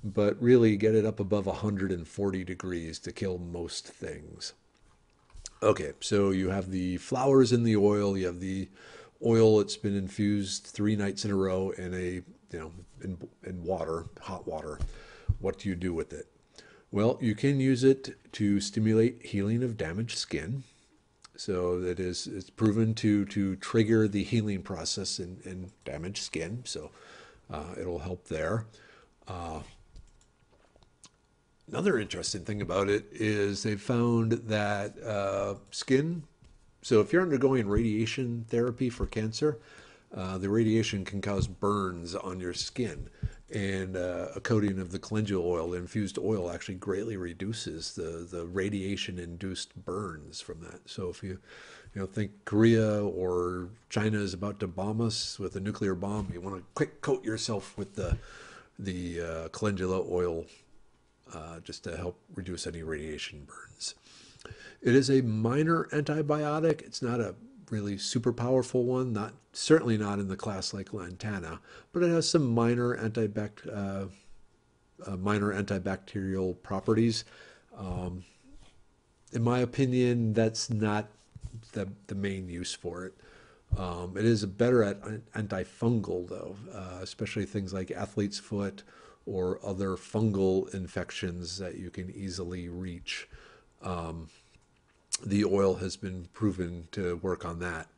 but really get it up above 140 degrees to kill most things. Okay, so you have the flowers in the oil. You have the oil that's been infused 3 nights in a row in in water, hot water. What do you do with it? Well, you can use it to stimulate healing of damaged skin. So it's proven to trigger the healing process in damaged skin. So it'll help there. Uh, Another interesting thing about it is they've found that skin. So if you're undergoing radiation therapy for cancer, the radiation can cause burns on your skin. And a coating of the calendula oil, infused oil, actually greatly reduces the radiation-induced burns from that. So if you think Korea or China is about to bomb us with a nuclear bomb, you want to quick coat yourself with the calendula oil just to help reduce any radiation burns. It is a minor antibiotic. It's not a really super powerful one, not certainly not in the class like lantana, but it has some minor antibacterial properties. Um, in my opinion, that's not the main use for it. It is better at antifungal though, especially things like athlete's foot or other fungal infections that you can easily reach. Um, the oil has been proven to work on that.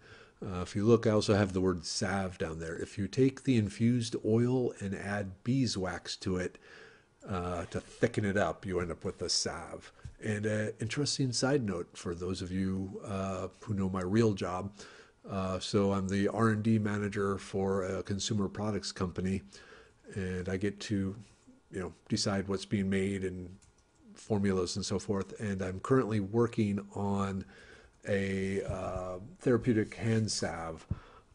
If you look, I also have the word salve down there. If you take the infused oil and add beeswax to it to thicken it up, you end up with a salve. And an interesting side note for those of you who know my real job. So I'm the R&D manager for a consumer products company, and I get to, decide what's being made and formulas and so forth. And I'm currently working on a therapeutic hand salve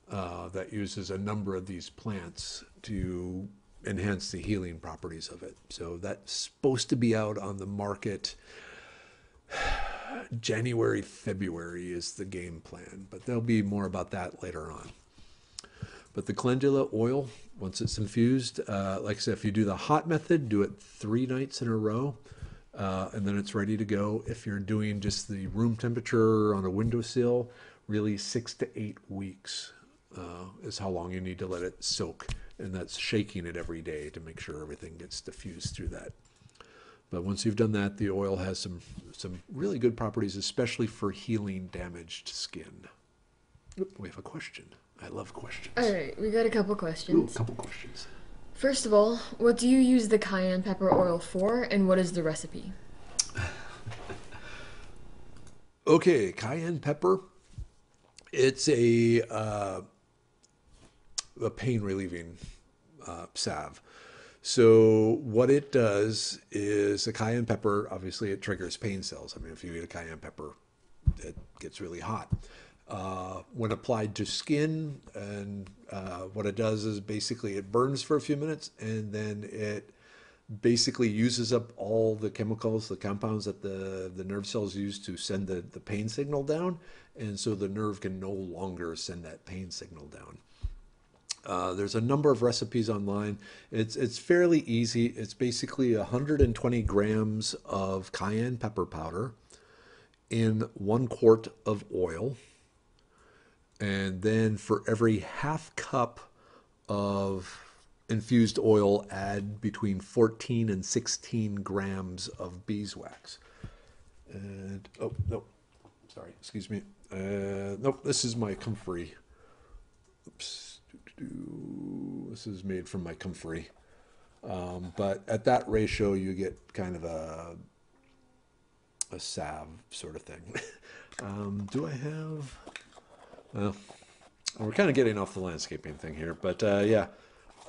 that uses a number of these plants to enhance the healing properties of it. So that's supposed to be out on the market January, February is the game plan, but there'll be more about that later on. But the calendula oil, once it's infused, like I said, if you do the hot method, do it 3 nights in a row, and then it's ready to go. If you're doing just the room temperature on a windowsill, really 6 to 8 weeks is how long you need to let it soak. And that's shaking it every day to make sure everything gets diffused through that. But once you've done that, the oil has some really good properties, especially for healing damaged skin. Oop, we have a question. I love questions. All right, we got a couple Ooh, a questions. couple questions. First of all, what do you use the cayenne pepper oil for, and what is the recipe? Okay, cayenne pepper. It's a pain relieving salve. So what it does is the cayenne pepper, obviously it triggers pain cells. I mean, if you eat a cayenne pepper, it gets really hot. When applied to skin, and what it does is basically it burns for a few minutes, and then it basically uses up all the chemicals, the compounds that the nerve cells use to send the pain signal down, and so the nerve can no longer send that pain signal down. There's a number of recipes online. It's fairly easy. It's basically 120 grams of cayenne pepper powder in 1 quart of oil. And then for every half cup of infused oil, add between 14 and 16 grams of beeswax. And, oh, no, sorry, excuse me. Nope, this is my comfrey. Oops. This is made from my comfrey. But at that ratio, you get kind of a salve sort of thing. Do I have... Well, we're kind of getting off the landscaping thing here, but yeah,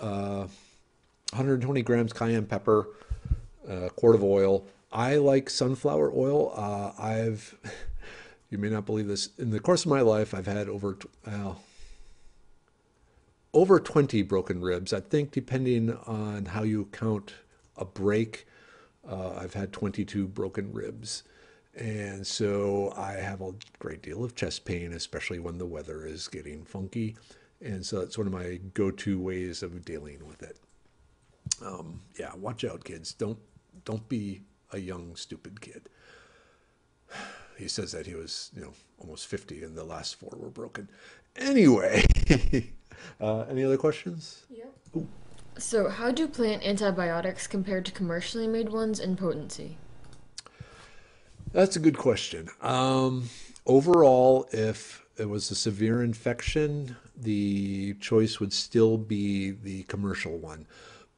120 grams cayenne pepper, a quart of oil. I like sunflower oil. You may not believe this, in the course of my life, I've had over 20 broken ribs. I think depending on how you count a break, I've had 22 broken ribs. And so I have a great deal of chest pain, especially when the weather is getting funky. And so that's one of my go-to ways of dealing with it. Yeah, watch out, kids. Don't be a young, stupid kid. He says that he was, almost 50 and the last 4 were broken. Anyway, any other questions? Yep. Ooh. So, how do plant antibiotics compare to commercially made ones in potency? That's a good question. Overall, if it was a severe infection, the choice would still be the commercial one.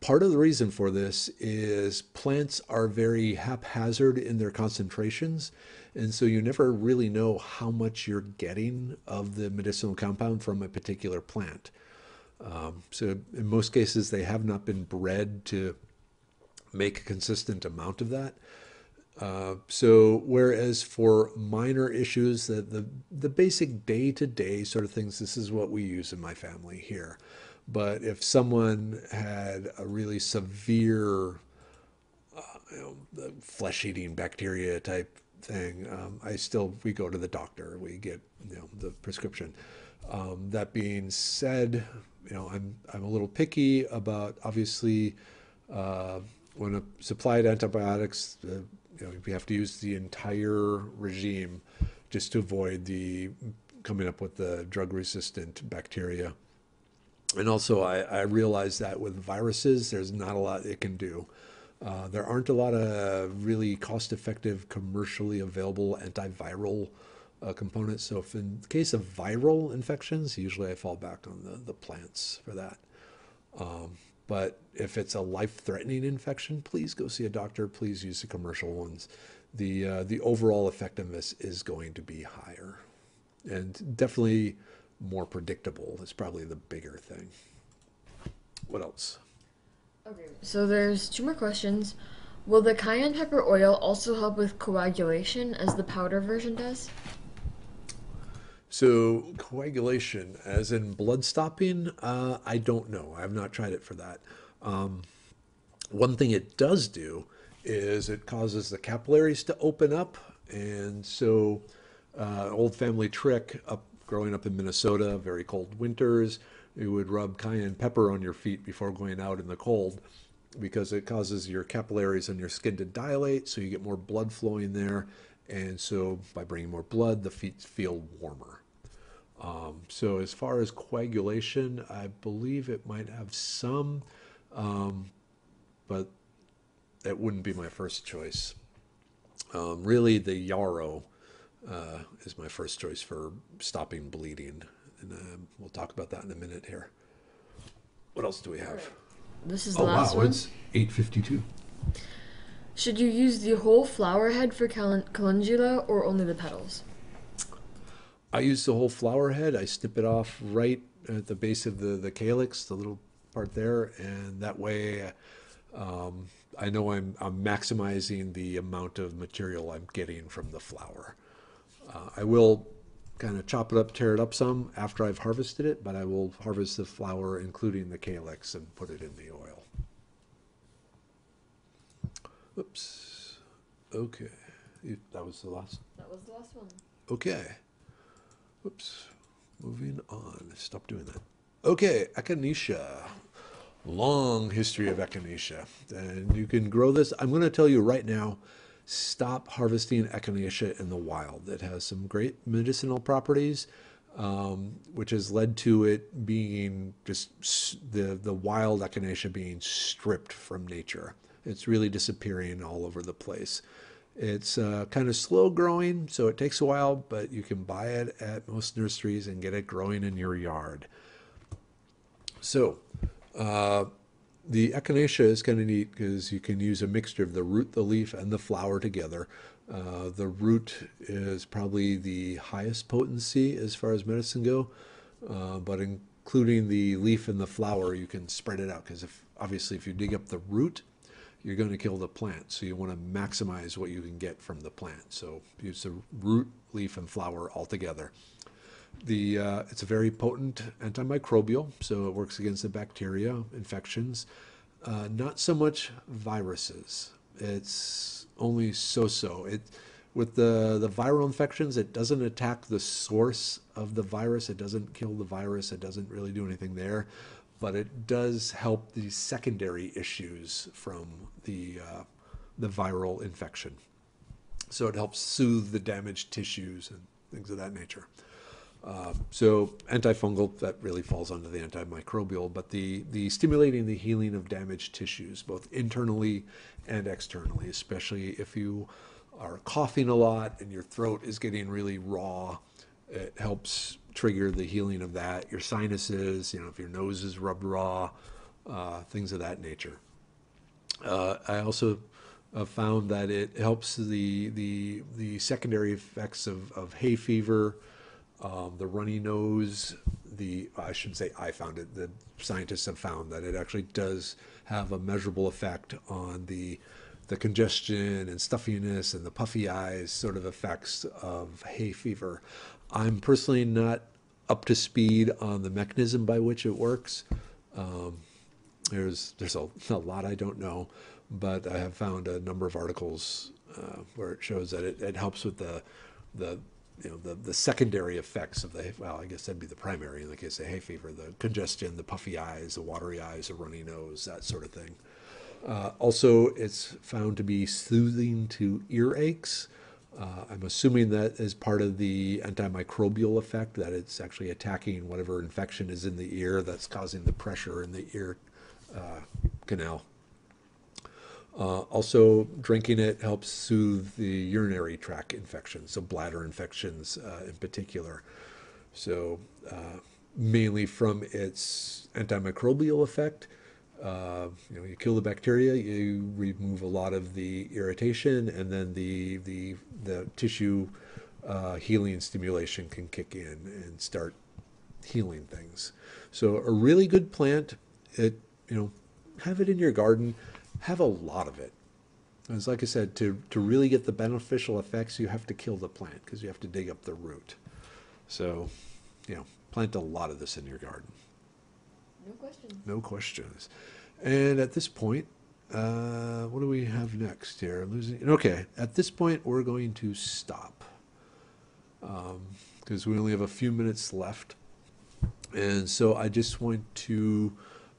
Part of the reason for this is plants are very haphazard in their concentrations, and so you never really know how much you're getting of the medicinal compound from a particular plant. So in most cases, they have not been bred to make a consistent amount of that. So whereas for minor issues, the basic day-to-day sort of things, this is what we use in my family here. But if someone had a really severe flesh-eating bacteria type thing, we go to the doctor. We get the prescription. That being said, I'm a little picky about obviously when supplied antibiotics. We have to use the entire regime just to avoid the coming up with the drug-resistant bacteria. And also, I realize that with viruses, there's not a lot it can do. There aren't a lot of really cost-effective, commercially available antiviral components. So if in the case of viral infections, usually I fall back on the plants for that. But if it's a life-threatening infection, please go see a doctor. Please use the commercial ones. The overall effectiveness is going to be higher and definitely more predictable. Is probably the bigger thing. What else? Okay, so there's two more questions. Will the cayenne pepper oil also help with coagulation as the powder version does? So coagulation, as in blood stopping, I don't know. I have not tried it for that. Um, One thing it does do is it causes the capillaries to open up, and so old family trick up growing up in Minnesota, very cold winters, you would rub cayenne pepper on your feet before going out in the cold because it causes your capillaries on your skin to dilate, so you get more blood flowing there, and so by bringing more blood, the feet feel warmer. So as far as coagulation, I believe it might have some, but it wouldn't be my first choice. Really, the yarrow is my first choice for stopping bleeding, and we'll talk about that in a minute here. What else do we All have? right. This is the Oh last wow, one. it's 8:52. Should you use the whole flower head for calendula or only the petals? I use the whole flower head. I snip it off right at the base of the calyx, the little part there, and that way I know I'm maximizing the amount of material I'm getting from the flower. I will kind of chop it up, tear it up some after I've harvested it, but I will harvest the flower, including the calyx, and put it in the oil. Oops. Okay. That was the last. That was the last one. Okay. Oops. Moving on. Stop doing that. Okay. Echinacea. Long history of echinacea. And you can grow this. I'm going to tell you right now, stop harvesting echinacea in the wild. It has some great medicinal properties, which has led to it being just the wild echinacea being stripped from nature. It's really disappearing all over the place. It's kind of slow growing, so it takes a while, but you can buy it at most nurseries and get it growing in your yard. So, uh, the echinacea is kind of neat because you can use a mixture of the root, the leaf, and the flower together. The root is probably the highest potency as far as medicine go, but including the leaf and the flower, you can spread it out because obviously if you dig up the root, you're going to kill the plant. So you want to maximize what you can get from the plant. So use the root, leaf, and flower all together. It's a very potent antimicrobial, so it works against the bacteria, infections. Not so much viruses. It's only so-so. With the viral infections, it doesn't attack the source of the virus. It doesn't kill the virus. It doesn't really do anything there, but it does help the secondary issues from the viral infection. So it helps soothe the damaged tissues and things of that nature. So antifungal, that really falls under the antimicrobial, but the stimulating the healing of damaged tissues, both internally and externally, especially if you are coughing a lot and your throat is getting really raw, it helps trigger the healing of that. Your sinuses, if your nose is rubbed raw, things of that nature. I also found that it helps the secondary effects of hay fever, the runny nose. I shouldn't say I found it. The scientists have found that it actually does have a measurable effect on the congestion and stuffiness and the puffy eyes sort of effects of hay fever. I'm personally not up to speed on the mechanism by which it works. Um, there's a lot I don't know, but I have found a number of articles where it shows that it helps with the the secondary effects of I guess that'd be the primary in the case of hay fever, the congestion, the puffy eyes, the watery eyes, the runny nose, that sort of thing. Also, it's found to be soothing to ear aches. I'm assuming that is part of the antimicrobial effect, that it's actually attacking whatever infection is in the ear that's causing the pressure in the ear canal. Also, drinking it helps soothe the urinary tract infections, so bladder infections in particular. So, mainly from its antimicrobial effect, you kill the bacteria, you remove a lot of the irritation, and then the tissue healing stimulation can kick in and start healing things. So a really good plant, have it in your garden, have a lot of it. It's like I said, to really get the beneficial effects, you have to kill the plant because you have to dig up the root. So, plant a lot of this in your garden. No questions. No questions. And at this point, what do we have next here? Okay, at this point, we're going to stop because we only have a few minutes left. And so I just want to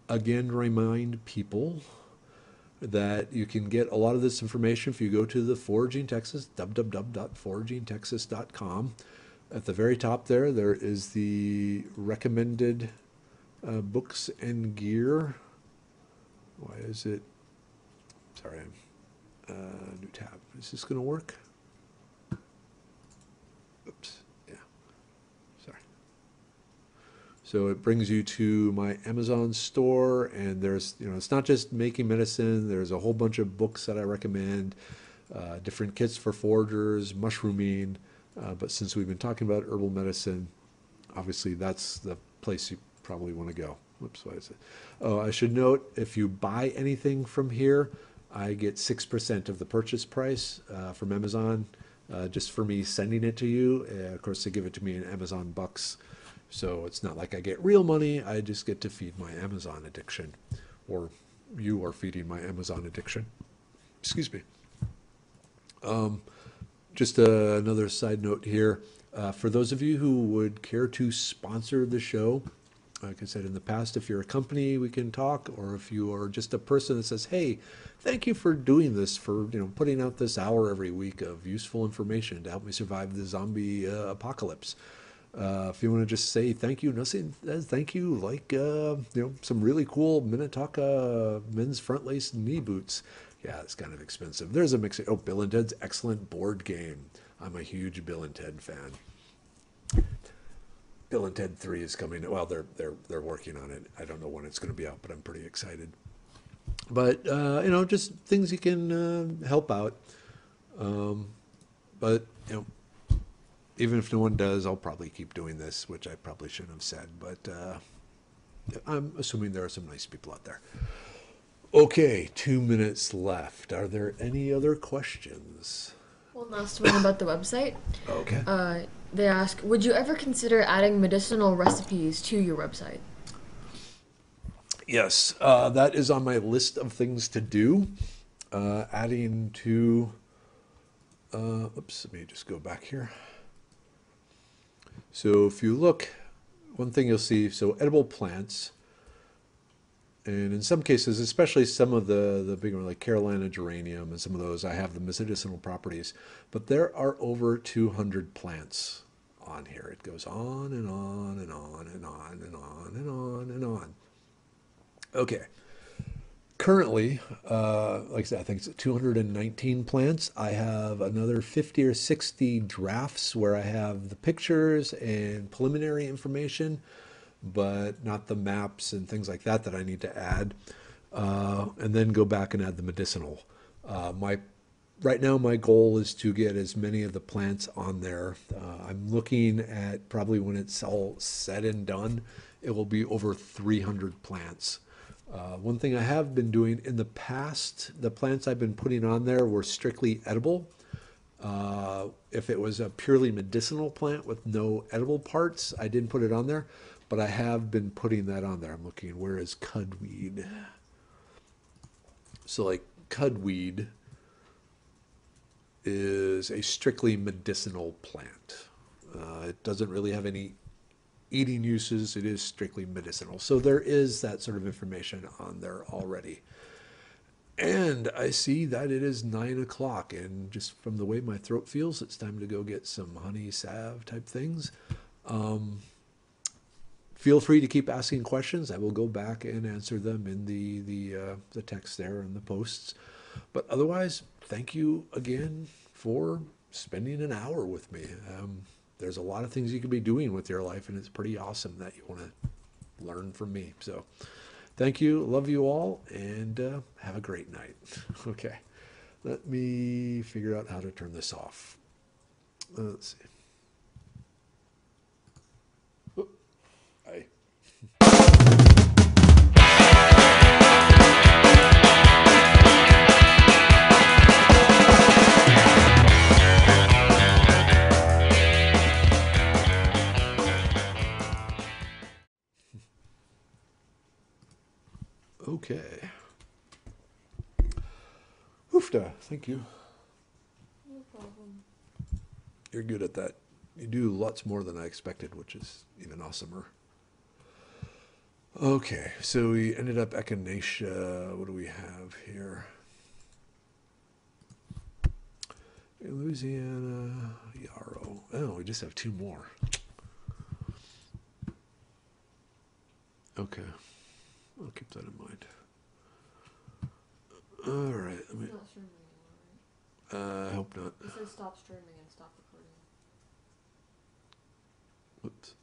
again remind people that you can get a lot of this information if you go to the Foraging Texas, www.foragingtexas.com. At the very top there is the recommended books and gear. Why is it? Sorry, new tab. Is this going to work? Oops. Yeah. Sorry. So it brings you to my Amazon store, and there's, it's not just making medicine. There's a whole bunch of books that I recommend, different kits for foragers, mushrooming. But since we've been talking about herbal medicine, obviously that's the place you probably want to go. Whoops, what is it? Oh, I should note, if you buy anything from here, I get 6% of the purchase price from Amazon, just for me sending it to you. Of course, they give it to me in Amazon bucks, so it's not like I get real money. I just get to feed my Amazon addiction, or you are feeding my Amazon addiction. Excuse me. Just another side note here. For those of you who would care to sponsor the show, like I said in the past, if you're a company, we can talk, or if you are just a person that says, hey, thank you for doing this, for putting out this hour every week of useful information to help me survive the zombie apocalypse. If you want to just say thank you, nothing, thank you, like some really cool Minnetonka men's front lace knee boots. Yeah, it's kind of expensive. There's a mix. Oh, Bill and Ted's excellent board game. I'm a huge Bill and Ted fan. Bill and Ted 3 is coming. Well, they're working on it. I don't know when it's going to be out, but I'm pretty excited. But just things you can help out. But even if no one does, I'll probably keep doing this, which I probably shouldn't have said. But I'm assuming there are some nice people out there. Okay, 2 minutes left. Are there any other questions? One last one about the website. Okay. They ask, would you ever consider adding medicinal recipes to your website? Yes, that is on my list of things to do. Adding to, oops, let me just go back here. So if you look, one thing you'll see, so edible plants, and in some cases, especially some of the bigger like Carolina geranium and some of those, I have the medicinal properties, but there are over 200 plants on here. It goes on and on and on and on and on and on and on. Okay. Currently, like I said, I think it's 219 plants. I have another 50 or 60 drafts where I have the pictures and preliminary information, but not the maps and things like that that I need to add. And then go back and add the medicinal. My Right now, my goal is to get as many of the plants on there. I'm looking at probably when it's all said and done, it will be over 300 plants. One thing I have been doing in the past, the plants I've been putting on there were strictly edible. If it was a purely medicinal plant with no edible parts, I didn't put it on there, but I have been putting that on there. I'm looking, where is cudweed? So, like, cudweed is a strictly medicinal plant. It doesn't really have any eating uses. It is strictly medicinal. So there is that sort of information on there already. And I see that it is 9 o'clock, and just from the way my throat feels, it's time to go get some honey salve type things. Feel free to keep asking questions. I will go back and answer them in the text there and the posts. But otherwise, thank you again for spending an hour with me. There's a lot of things you could be doing with your life, and it's pretty awesome that you want to learn from me. So thank you. Love you all, and have a great night. Okay. Let me figure out how to turn this off. Let's see. Oh, I Okay. Oofda. Thank you. No problem. You're good at that. You do lots more than I expected, which is even awesomer. Okay, so we ended up echinacea. What do we have here? Louisiana, yarrow. Oh, we just have two more. Okay, I'll keep that in mind. All right, It's not streaming anymore, I hope not. right? It says stop streaming and stop recording. Whoops.